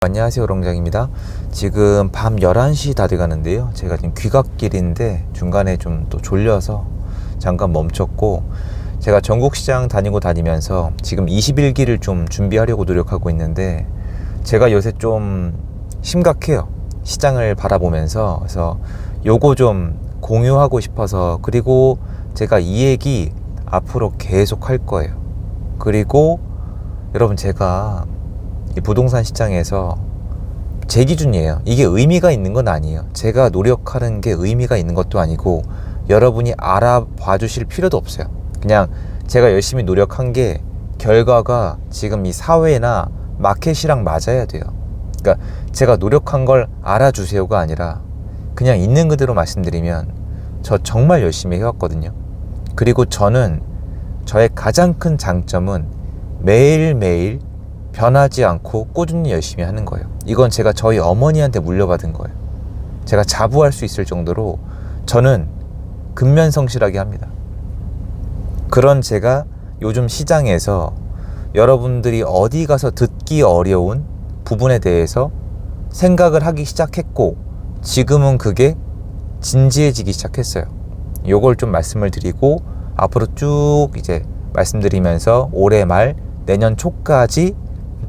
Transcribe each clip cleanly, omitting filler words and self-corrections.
안녕하세요, 롱장입니다. 지금 밤 11시 다 돼가는데요. 제가 지금 귀갓길인데 중간에 좀 또 졸려서 잠깐 멈췄고, 제가 전국시장 다니면서 지금 21기를 좀 준비하려고 노력하고 있는데, 제가 요새 좀 심각해요. 시장을 바라보면서. 그래서 요거 좀 공유하고 싶어서, 그리고 제가 이 얘기 앞으로 계속 할 거예요. 그리고 여러분, 제가 이 부동산 시장에서 제 기준이에요. 이게 의미가 있는 건 아니에요. 제가 노력하는 게 의미가 있는 것도 아니고 여러분이 알아봐 주실 필요도 없어요. 그냥 제가 열심히 노력한 게 결과가 지금 이 사회나 마켓이랑 맞아야 돼요. 그러니까 제가 노력한 걸 알아주세요가 아니라 그냥 있는 그대로 말씀드리면, 저 정말 열심히 해왔거든요. 그리고 저는 저의 가장 큰 장점은 매일매일 변하지 않고 꾸준히 열심히 하는 거예요. 이건 제가 저희 어머니한테 물려받은 거예요. 제가 자부할 수 있을 정도로 저는 근면성실하게 합니다. 그런 제가 요즘 시장에서 여러분들이 어디 가서 듣기 어려운 부분에 대해서 생각을 하기 시작했고, 지금은 그게 진지해지기 시작했어요. 요걸 좀 말씀을 드리고 앞으로 쭉 이제 말씀드리면서 올해 말 내년 초까지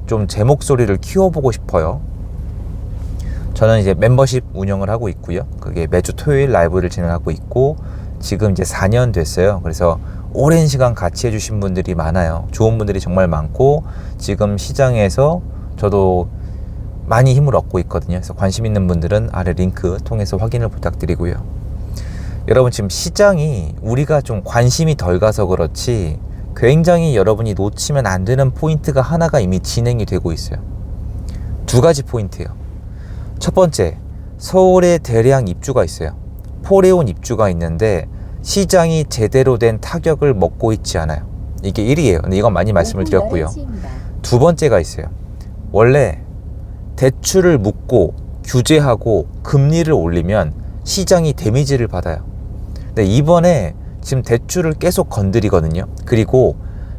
좀 제 목소리를 키워보고 싶어요. 저는 이제 멤버십 운영을 하고 있고요. 그게 매주 토요일 라이브를 진행하고 있고, 지금 이제 4년 됐어요. 그래서 오랜 시간 같이 해주신 분들이 많아요. 좋은 분들이 정말 많고, 지금 시장에서 저도 많이 힘을 얻고 있거든요. 그래서 관심 있는 분들은 아래 링크 통해서 확인을 부탁드리고요. 여러분, 지금 시장이 우리가 좀 관심이 덜 가서 그렇지 굉장히 여러분이 놓치면 안 되는 포인트가 하나가 이미 진행이 되고 있어요. 두 가지 포인트예요. 첫 번째, 서울에 대량 입주가 있어요. 포레온 입주가 있는데 시장이 제대로 된 타격을 먹고 있지 않아요. 이게 1위예요. 근데 이건 많이 말씀을 드렸고요. 두 번째가 있어요. 원래 대출을 묶고 규제하고 금리를 올리면 시장이 데미지를 받아요. 근데 이번에 지금 대출을 계속 건드리거든요. 그리고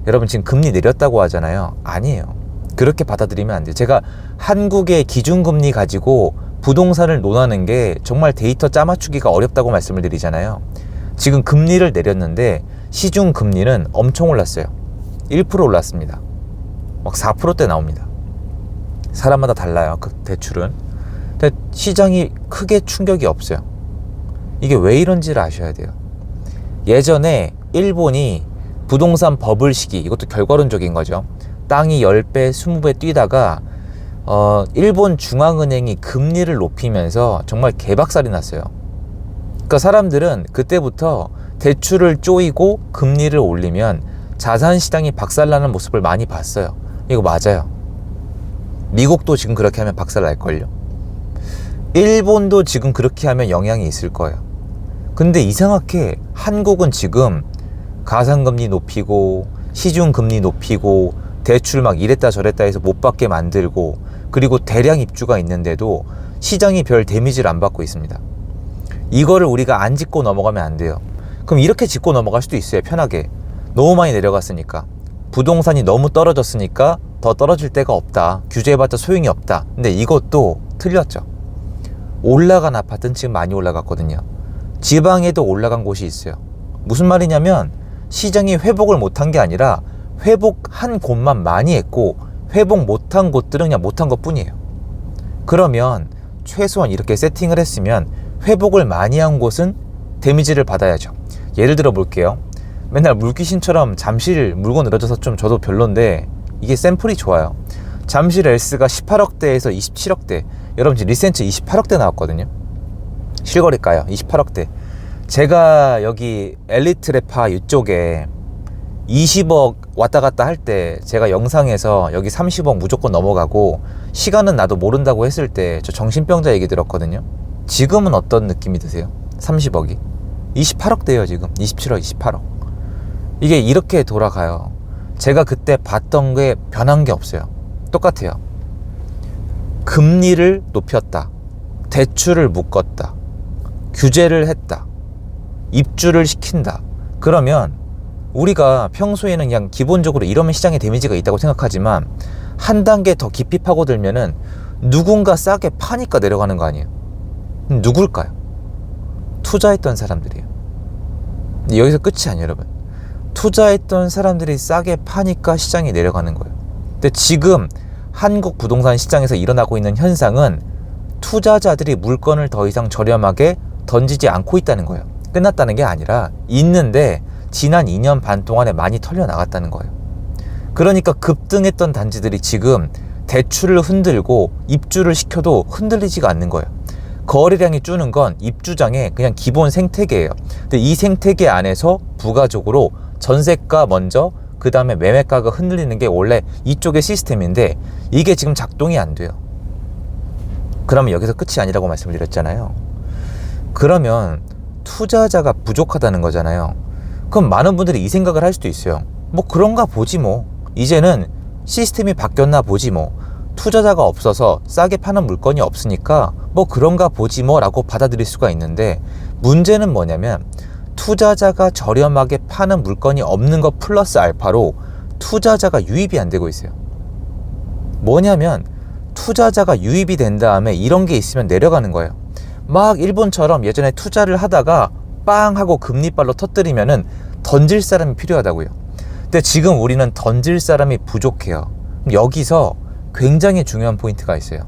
여러분, 지금 금리 내렸다고 하잖아요. 아니에요. 그렇게 받아들이면 안 돼요. 제가 한국의 기준금리 가지고 부동산을 논하는 게 정말 데이터 짜맞추기가 어렵다고 말씀을 드리잖아요. 지금 금리를 내렸는데 시중금리는 엄청 올랐어요. 1% 올랐습니다. 막 4%대 나옵니다. 사람마다 달라요, 그 대출은. 근데 시장이 크게 충격이 없어요. 이게 왜 이런지를 아셔야 돼요. 예전에 일본이 부동산 버블 시기, 이것도 결과론적인 거죠. 땅이 10배, 20배 뛰다가 일본 중앙은행이 금리를 높이면서 정말 개박살이 났어요. 그러니까 사람들은 그때부터 대출을 쪼이고 금리를 올리면 자산시장이 박살나는 모습을 많이 봤어요. 이거 맞아요. 미국도 지금 그렇게 하면 박살날걸요. 일본도 지금 그렇게 하면 영향이 있을 거예요. 근데 이상하게 한국은 지금 가상금리 높이고 시중금리 높이고 대출 막 이랬다 저랬다 해서 못 받게 만들고, 그리고 대량 입주가 있는데도 시장이 별 데미지를 안 받고 있습니다. 이거를 우리가 안 짚고 넘어가면 안 돼요. 그럼 이렇게 짚고 넘어갈 수도 있어요. 편하게. 너무 많이 내려갔으니까, 부동산이 너무 떨어졌으니까 더 떨어질 데가 없다, 규제해봤자 소용이 없다. 근데 이것도 틀렸죠. 올라간 아파트는 지금 많이 올라갔거든요. 지방에도 올라간 곳이 있어요. 무슨 말이냐면 시장이 회복을 못한 게 아니라 회복한 곳만 많이 했고, 회복 못한 곳들은 그냥 못한 것 뿐이에요. 그러면 최소한 이렇게 세팅을 했으면 회복을 많이 한 곳은 데미지를 받아야죠. 예를 들어 볼게요. 맨날 물귀신처럼 잠실 물건 늘어져서 좀 저도 별론데, 이게 샘플이 좋아요. 잠실 S가 18억대에서 27억대. 여러분, 지금 리센트 28억대 나왔거든요. 실거래가요, 28억대. 제가 여기 엘리트 레파 이쪽에 20억 왔다 갔다 할 때, 제가 영상에서 여기 30억 무조건 넘어가고 시간은 나도 모른다고 했을 때 저 정신병자 얘기 들었거든요. 지금은 어떤 느낌이 드세요? 30억이 28억대예요. 지금 27억, 28억. 이게 이렇게 돌아가요. 제가 그때 봤던 게 변한 게 없어요. 똑같아요. 금리를 높였다, 대출을 묶었다, 규제를 했다, 입주를 시킨다. 그러면 우리가 평소에는 그냥 기본적으로 이러면 시장에 데미지가 있다고 생각하지만 한 단계 더 깊이 파고들면은 누군가 싸게 파니까 내려가는 거 아니에요? 누굴까요? 투자했던 사람들이에요. 여기서 끝이 아니에요, 여러분. 투자했던 사람들이 싸게 파니까 시장이 내려가는 거예요. 근데 지금 한국 부동산 시장에서 일어나고 있는 현상은 투자자들이 물건을 더 이상 저렴하게 던지지 않고 있다는 거예요. 끝났다는 게 아니라 있는데 지난 2년 반 동안에 많이 털려나갔다는 거예요. 그러니까 급등했던 단지들이 지금 대출을 흔들고 입주를 시켜도 흔들리지가 않는 거예요. 거래량이 줄는 건 입주장의 그냥 기본 생태계예요. 근데 이 생태계 안에서 부가적으로 전세가 먼저 그 다음에 매매가가 흔들리는 게 원래 이쪽의 시스템인데 이게 지금 작동이 안 돼요. 그러면 여기서 끝이 아니라고 말씀을 드렸잖아요. 그러면 투자자가 부족하다는 거잖아요. 그럼 많은 분들이 이 생각을 할 수도 있어요. 뭐 그런가 보지 뭐. 이제는 시스템이 바뀌었나 보지 뭐. 투자자가 없어서 싸게 파는 물건이 없으니까 뭐 그런가 보지 뭐 라고 받아들일 수가 있는데 문제는 뭐냐면 투자자가 저렴하게 파는 물건이 없는 것 플러스 알파로 투자자가 유입이 안 되고 있어요. 뭐냐면 투자자가 유입이 된 다음에 이런 게 있으면 내려가는 거예요. 막 일본처럼 예전에 투자를 하다가 빵 하고 금리발로 터뜨리면은 던질 사람이 필요하다고요. 근데 지금 우리는 던질 사람이 부족해요. 여기서 굉장히 중요한 포인트가 있어요.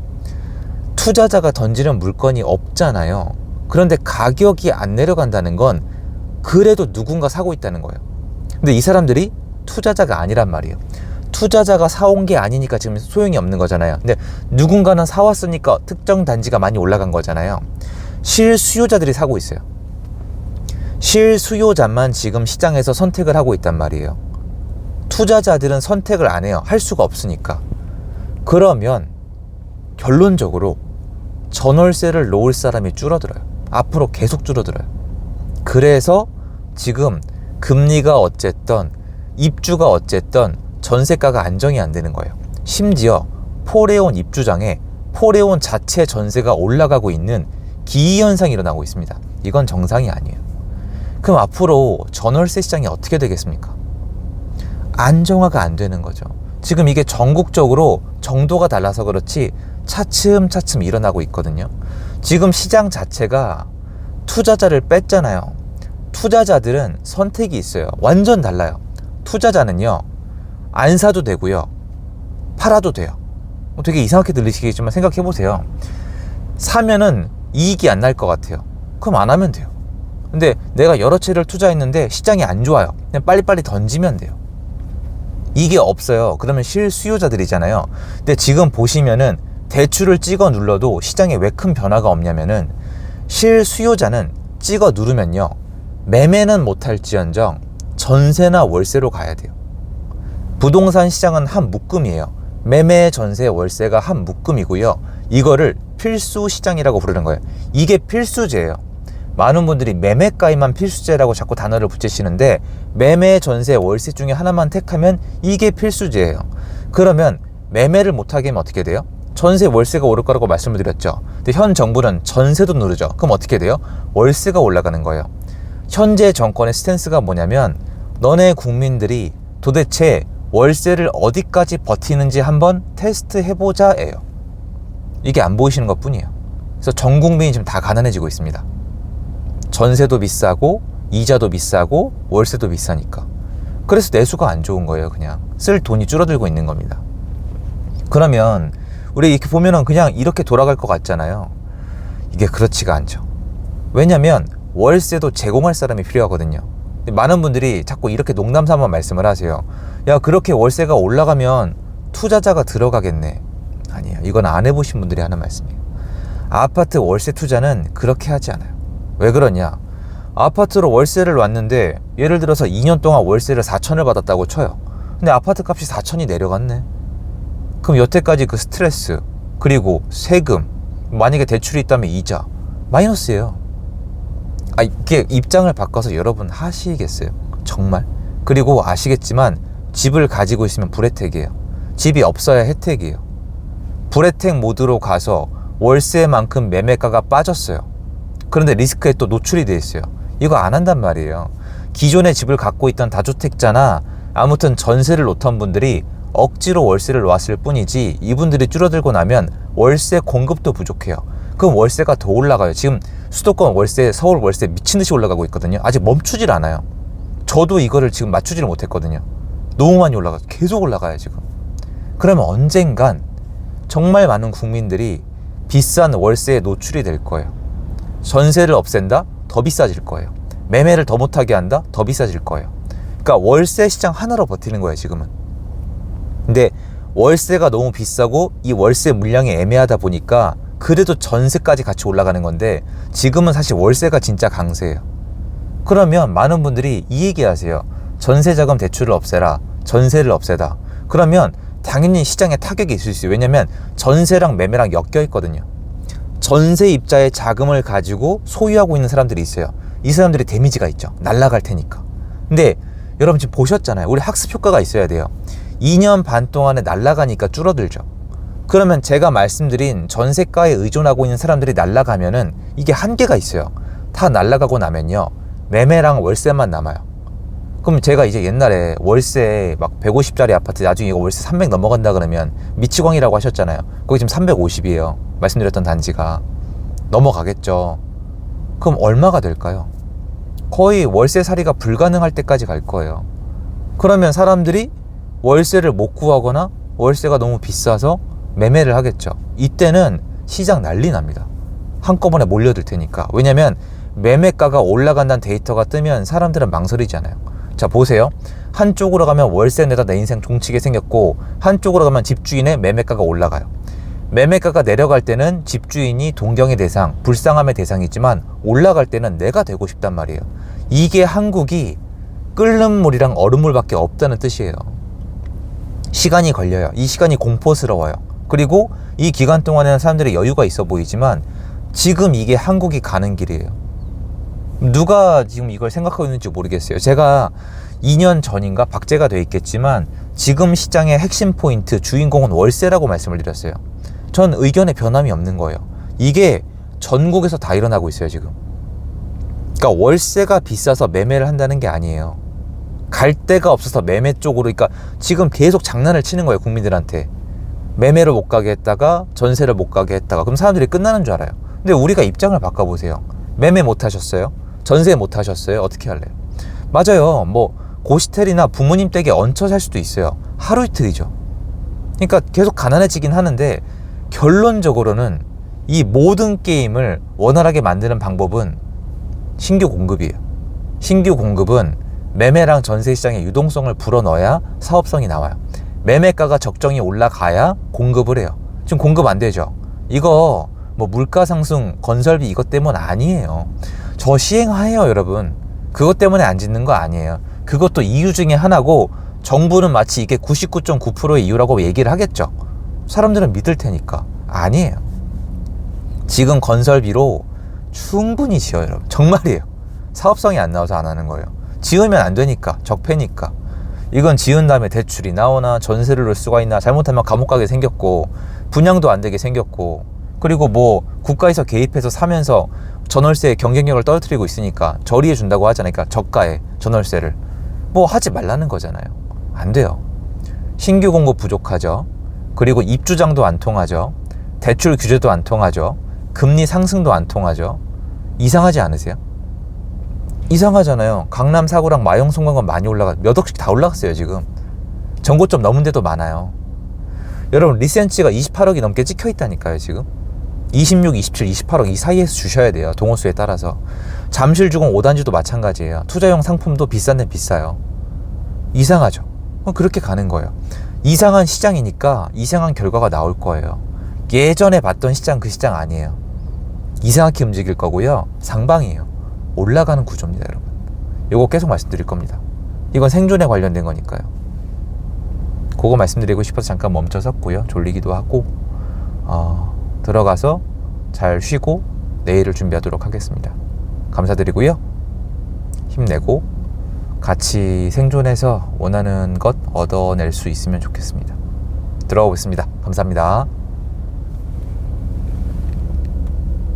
투자자가 던지는 물건이 없잖아요. 그런데 가격이 안 내려간다는 건 그래도 누군가 사고 있다는 거예요. 근데 이 사람들이 투자자가 아니란 말이에요. 투자자가 사온 게 아니니까 지금 소용이 없는 거잖아요. 근데 누군가는 사왔으니까 특정 단지가 많이 올라간 거잖아요. 실수요자들이 사고 있어요. 실수요자만 지금 시장에서 선택을 하고 있단 말이에요. 투자자들은 선택을 안 해요. 할 수가 없으니까. 그러면 결론적으로 전월세를 놓을 사람이 줄어들어요. 앞으로 계속 줄어들어요. 그래서 지금 금리가 어쨌든 입주가 어쨌든 전세가가 안정이 안 되는 거예요. 심지어 포레온 입주장에 포레온 자체 전세가 올라가고 있는 기이현상이 일어나고 있습니다. 이건 정상이 아니에요. 그럼 앞으로 전월세 시장이 어떻게 되겠습니까? 안정화가 안 되는 거죠. 지금 이게 전국적으로 정도가 달라서 그렇지 차츰차츰 일어나고 있거든요. 지금 시장 자체가 투자자를 뺐잖아요. 투자자들은 선택이 있어요. 완전 달라요. 투자자는요, 안 사도 되고요, 팔아도 돼요. 되게 이상하게 들리시겠지만 생각해 보세요. 사면은 이익이 안 날 것 같아요. 그럼 안 하면 돼요. 근데 내가 여러 채를 투자했는데 시장이 안 좋아요. 그냥 빨리빨리 던지면 돼요. 이게 없어요. 그러면 실수요자들이잖아요. 근데 지금 보시면은 대출을 찍어 눌러도 시장에 왜 큰 변화가 없냐면은 실수요자는 찍어 누르면요, 매매는 못할지언정 전세나 월세로 가야 돼요. 부동산 시장은 한 묶음이에요. 매매, 전세, 월세가 한 묶음이고요. 이거를 필수 시장이라고 부르는 거예요. 이게 필수제예요. 많은 분들이 매매가에만 필수제라고 자꾸 단어를 붙이시는데 매매, 전세, 월세 중에 하나만 택하면 이게 필수제예요. 그러면 매매를 못하게 하면 어떻게 돼요? 전세, 월세가 오를 거라고 말씀을 드렸죠. 근데 현 정부는 전세도 누르죠. 그럼 어떻게 돼요? 월세가 올라가는 거예요. 현재 정권의 스탠스가 뭐냐면 너네 국민들이 도대체 월세를 어디까지 버티는지 한번 테스트 해보자예요. 이게 안 보이시는 것 뿐이에요. 그래서 전 국민이 지금 다 가난해지고 있습니다. 전세도 비싸고 이자도 비싸고 월세도 비싸니까. 그래서 내수가 안 좋은 거예요. 그냥 쓸 돈이 줄어들고 있는 겁니다. 그러면 우리 이렇게 보면은 그냥 이렇게 돌아갈 것 같잖아요. 이게 그렇지가 않죠. 왜냐면 월세도 제공할 사람이 필요하거든요. 많은 분들이 자꾸 이렇게 농담삼아 말씀을 하세요. 야, 그렇게 월세가 올라가면 투자자가 들어가겠네. 아니에요. 이건 안 해보신 분들이 하는 말씀이에요. 아파트 월세 투자는 그렇게 하지 않아요. 왜 그러냐? 아파트로 월세를 놨는데 예를 들어서 2년 동안 월세를 4천을 받았다고 쳐요. 근데 아파트 값이 4천이 내려갔네. 그럼 여태까지 그 스트레스, 그리고 세금, 만약에 대출이 있다면 이자, 마이너스예요. 이게 입장을 바꿔서 여러분 하시겠어요? 정말? 그리고 아시겠지만 집을 가지고 있으면 불혜택이에요. 집이 없어야 혜택이에요. 불혜택 모드로 가서 월세만큼 매매가가 빠졌어요. 그런데 리스크에 또 노출이 돼 있어요. 이거 안 한단 말이에요. 기존에 집을 갖고 있던 다주택자나 아무튼 전세를 놓던 분들이 억지로 월세를 놓았을 뿐이지 이분들이 줄어들고 나면 월세 공급도 부족해요. 그럼 월세가 더 올라가요. 지금 수도권 월세, 서울 월세 미친듯이 올라가고 있거든요. 아직 멈추질 않아요. 저도 이거를 지금 맞추지를 못했거든요. 너무 많이 올라가서 계속 올라가요 지금. 그러면 언젠간 정말 많은 국민들이 비싼 월세에 노출이 될 거예요. 전세를 없앤다? 더 비싸질 거예요. 매매를 더 못하게 한다? 더 비싸질 거예요. 그러니까 월세 시장 하나로 버티는 거예요 지금은. 근데 월세가 너무 비싸고 이 월세 물량이 애매하다 보니까 그래도 전세까지 같이 올라가는 건데 지금은 사실 월세가 진짜 강세예요. 그러면 많은 분들이 이 얘기 하세요. 전세자금 대출을 없애라. 전세를 없애다. 그러면 당연히 시장에 타격이 있을 수 있어요. 왜냐면 전세랑 매매랑 엮여 있거든요. 전세입자의 자금을 가지고 소유하고 있는 사람들이 있어요. 이 사람들이 데미지가 있죠. 날아갈 테니까. 근데 여러분 지금 보셨잖아요. 우리 학습 효과가 있어야 돼요. 2년 반 동안에 날아가니까 줄어들죠. 그러면 제가 말씀드린 전세가에 의존하고 있는 사람들이 날아가면은 이게 한계가 있어요. 다 날아가고 나면요. 매매랑 월세만 남아요. 그럼 제가 이제 옛날에 월세 막 150짜리 아파트 나중에 이거 월세 300 넘어간다 그러면 미치광이라고 하셨잖아요. 거기 지금 350이에요. 말씀드렸던 단지가. 넘어가겠죠. 그럼 얼마가 될까요? 거의 월세 살이가 불가능할 때까지 갈 거예요. 그러면 사람들이 월세를 못 구하거나 월세가 너무 비싸서 매매를 하겠죠. 이때는 시장 난리 납니다. 한꺼번에 몰려들 테니까. 왜냐면 매매가가 올라간다는 데이터가 뜨면 사람들은 망설이잖아요. 자 보세요. 한쪽으로 가면 월세 내다 내 인생 종치게 생겼고 한쪽으로 가면 집주인의 매매가가 올라가요. 매매가가 내려갈 때는 집주인이 동경의 대상, 불쌍함의 대상이지만 올라갈 때는 내가 되고 싶단 말이에요. 이게 한국이 끓는 물이랑 얼음물밖에 없다는 뜻이에요. 시간이 걸려요. 이 시간이 공포스러워요. 그리고 이 기간 동안에는 사람들이 여유가 있어 보이지만 지금 이게 한국이 가는 길이에요. 누가 지금 이걸 생각하고 있는지 모르겠어요. 제가 2년 전인가 박제가 돼 있겠지만 지금 시장의 핵심 포인트, 주인공은 월세라고 말씀을 드렸어요. 전 의견에 변함이 없는 거예요. 이게 전국에서 다 일어나고 있어요 지금. 그러니까 월세가 비싸서 매매를 한다는 게 아니에요. 갈 데가 없어서 매매 쪽으로. 그러니까 지금 계속 장난을 치는 거예요 국민들한테. 매매를 못 가게 했다가 전세를 못 가게 했다가 그럼 사람들이 끝나는 줄 알아요. 근데 우리가 입장을 바꿔보세요. 매매 못 하셨어요? 전세 못 하셨어요? 어떻게 할래요? 맞아요. 뭐 고시텔이나 부모님 댁에 얹혀 살 수도 있어요. 하루 이틀이죠. 그러니까 계속 가난해지긴 하는데 결론적으로는 이 모든 게임을 원활하게 만드는 방법은 신규 공급이에요. 신규 공급은 매매랑 전세 시장의 유동성을 불어넣어야 사업성이 나와요. 매매가가 적정히 올라가야 공급을 해요. 지금 공급 안 되죠. 이거 뭐 물가 상승, 건설비 이것 때문 아니에요. 저 시행하에요 여러분. 그것 때문에 안 짓는 거 아니에요. 그것도 이유 중에 하나고 정부는 마치 이게 99.9%의 이유라고 얘기를 하겠죠. 사람들은 믿을 테니까. 아니에요. 지금 건설비로 충분히 지어요 여러분. 정말이에요. 사업성이 안 나와서 안 하는 거예요. 지으면 안 되니까. 적폐니까. 이건 지은 다음에 대출이 나오나 전세를 넣을 수가 있나, 잘못하면 감옥 가게 생겼고 분양도 안 되게 생겼고, 그리고 뭐 국가에서 개입해서 사면서 전월세의 경쟁력을 떨어뜨리고 있으니까 저리해 준다고 하잖아요. 그러니까 저가에 전월세를 뭐 하지 말라는 거잖아요. 안 돼요. 신규 공급 부족하죠. 그리고 입주장도 안 통하죠. 대출 규제도 안 통하죠. 금리 상승도 안 통하죠. 이상하지 않으세요? 이상하잖아요. 강남 사구랑 마영 송광은 많이 올라가, 몇 억씩 다 올라갔어요 지금. 전고점 넘은 데도 많아요. 여러분 리센치가 28억이 넘게 찍혀 있다니까요 지금. 26, 27, 28억 이 사이에서 주셔야 돼요. 동호수에 따라서. 잠실주공 5단지도 마찬가지예요. 투자용 상품도 비싼 데는 비싸요. 이상하죠. 그렇게 가는 거예요. 이상한 시장이니까 이상한 결과가 나올 거예요. 예전에 봤던 시장 그 시장 아니에요. 이상하게 움직일 거고요. 상방이에요. 올라가는 구조입니다 여러분. 이거 계속 말씀드릴 겁니다. 이건 생존에 관련된 거니까요. 그거 말씀드리고 싶어서 잠깐 멈춰섰고요. 졸리기도 하고 들어가서 잘 쉬고 내일을 준비하도록 하겠습니다. 감사드리고요. 힘내고 같이 생존해서 원하는 것 얻어낼 수 있으면 좋겠습니다. 들어가보겠습니다. 감사합니다.